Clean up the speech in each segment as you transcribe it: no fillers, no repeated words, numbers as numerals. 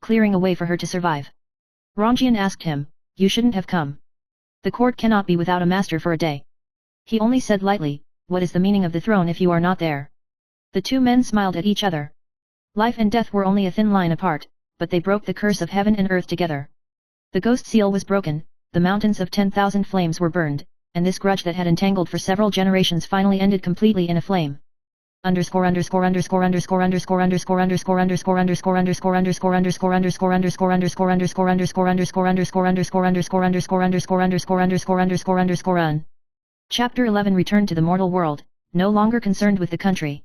clearing a way for her to survive. Rongjian asked him, "You shouldn't have come. The court cannot be without a master for a day." He only said lightly, "What is the meaning of the throne if you are not there?" The two men smiled at each other. Life and death were only a thin line apart, but they broke the curse of heaven and earth together. The ghost seal was broken, the mountains of 10,000 flames were burned, and this grudge that had entangled for several generations finally ended completely in a flame. Chapter 11 Return to the mortal world, no longer concerned with the country.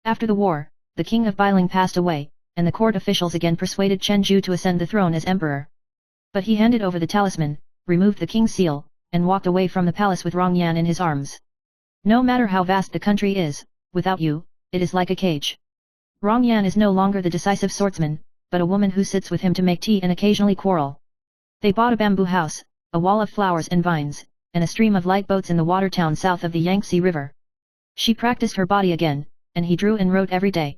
After the war, the king of Bailing passed away, and the court officials again persuaded Chen Ju to ascend the throne as emperor. But he handed over the talisman, removed the king's seal, and walked away from the palace with Rong Yan in his arms. No matter how vast the country is, without you, it is like a cage. Rong Yan is no longer the decisive swordsman, but a woman who sits with him to make tea and occasionally quarrel. They bought a bamboo house, a wall of flowers and vines, and a stream of light boats in the water town south of the Yangtze River. She practiced her body again, and he drew and wrote every day.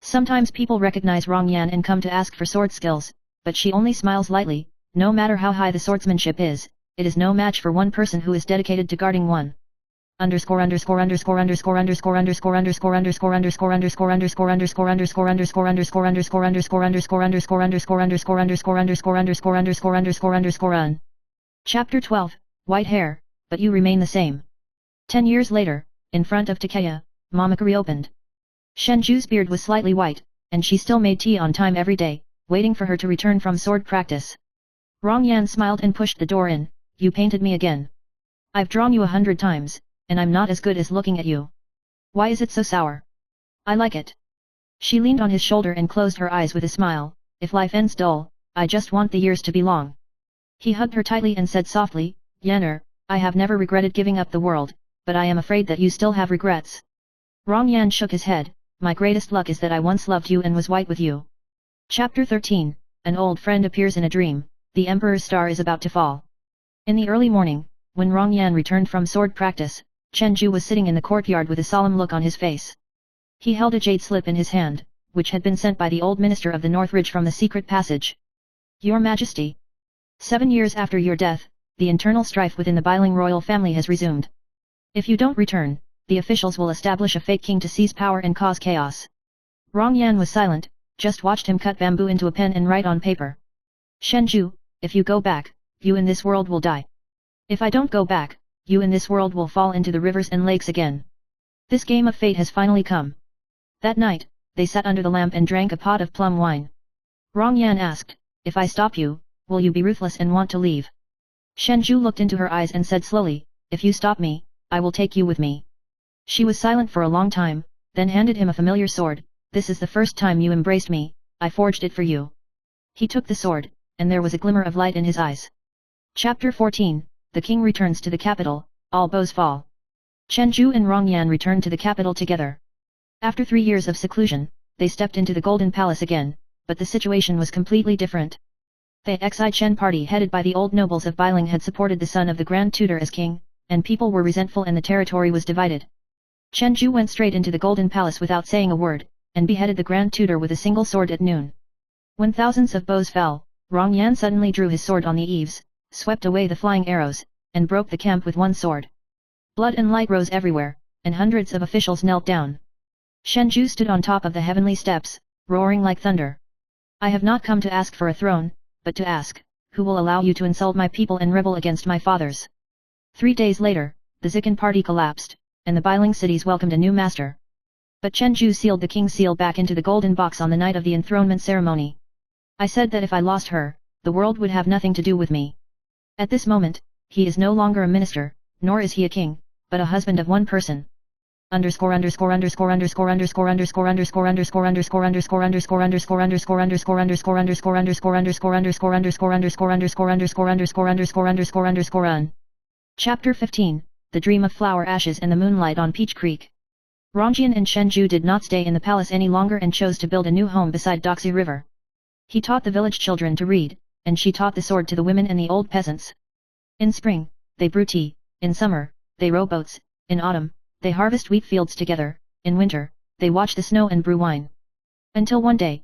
Sometimes people recognize Rong Yan and come to ask for sword skills, but she only smiles lightly. No matter how high the swordsmanship is, it is no match for one person who is dedicated to guarding one. Chapter 12, White hair, but you remain the same. 10 years later, in front of Takeya, Momika reopened. Shenju's beard was slightly white, and she still made tea on time every day, waiting for her to return from sword practice. Rong Yan smiled and pushed the door in. "You painted me again. I've drawn you 100 times, and I'm not as good as looking at you. Why is it so sour? I like it." She leaned on his shoulder and closed her eyes with a smile. "If life ends dull, I just want the years to be long." He hugged her tightly and said softly, "Yan'er, I have never regretted giving up the world, but I am afraid that you still have regrets." Rong Yan shook his head. "My greatest luck is that I once loved you and was white with you." Chapter 13, An old friend appears in a dream. The Emperor's star is about to fall. In the early morning, when Rong Yan returned from sword practice, Chen Ju was sitting in the courtyard with a solemn look on his face. He held a jade slip in his hand, which had been sent by the old minister of the North Ridge from the secret passage. "Your Majesty. 7 years after your death, the internal strife within the Bailing royal family has resumed. If you don't return, the officials will establish a fake king to seize power and cause chaos." Rong Yan was silent, just watched him cut bamboo into a pen and write on paper. "Shenju, if you go back, you in this world will die. If I don't go back, you in this world will fall into the rivers and lakes again. This game of fate has finally come." That night, they sat under the lamp and drank a pot of plum wine. Rong Yan asked, "If I stop you, will you be ruthless and want to leave?" Shenju looked into her eyes and said slowly, "If you stop me, I will take you with me." She was silent for a long time, then handed him a familiar sword. "This is the first time you embraced me, I forged it for you." He took the sword, and there was a glimmer of light in his eyes. Chapter 14, The king returns to the capital, all bows fall. Chen Ju and Rong Yan returned to the capital together. After 3 years of seclusion, they stepped into the Golden Palace again, but the situation was completely different. The Xi Chen party headed by the old nobles of Bailing had supported the son of the Grand Tutor as king, and people were resentful and the territory was divided. Chen Ju went straight into the Golden Palace without saying a word, and beheaded the Grand Tutor with a single sword at noon. When thousands of bows fell, Rong Yan suddenly drew his sword on the eaves, swept away the flying arrows, and broke the camp with one sword. Blood and light rose everywhere, and hundreds of officials knelt down. Shenju stood on top of the heavenly steps, roaring like thunder. "I have not come to ask for a throne, but to ask, who will allow you to insult my people and rebel against my fathers?" 3 days later, the Zikan party collapsed, and the Bailing cities welcomed a new master. But Chen Ju sealed the king's seal back into the golden box on the night of the enthronement ceremony. "I said that if I lost her, the world would have nothing to do with me." At this moment, he is no longer a minister, nor is he a king, but a husband of one person. Chapter 15, The Dream of Flower Ashes and the Moonlight on Peach Creek. Rongjian and Shenju did not stay in the palace any longer and chose to build a new home beside Doxy River. He taught the village children to read, and she taught the sword to the women and the old peasants. In spring, they brew tea, in summer, they row boats, in autumn, they harvest wheat fields together, in winter, they watch the snow and brew wine. Until one day,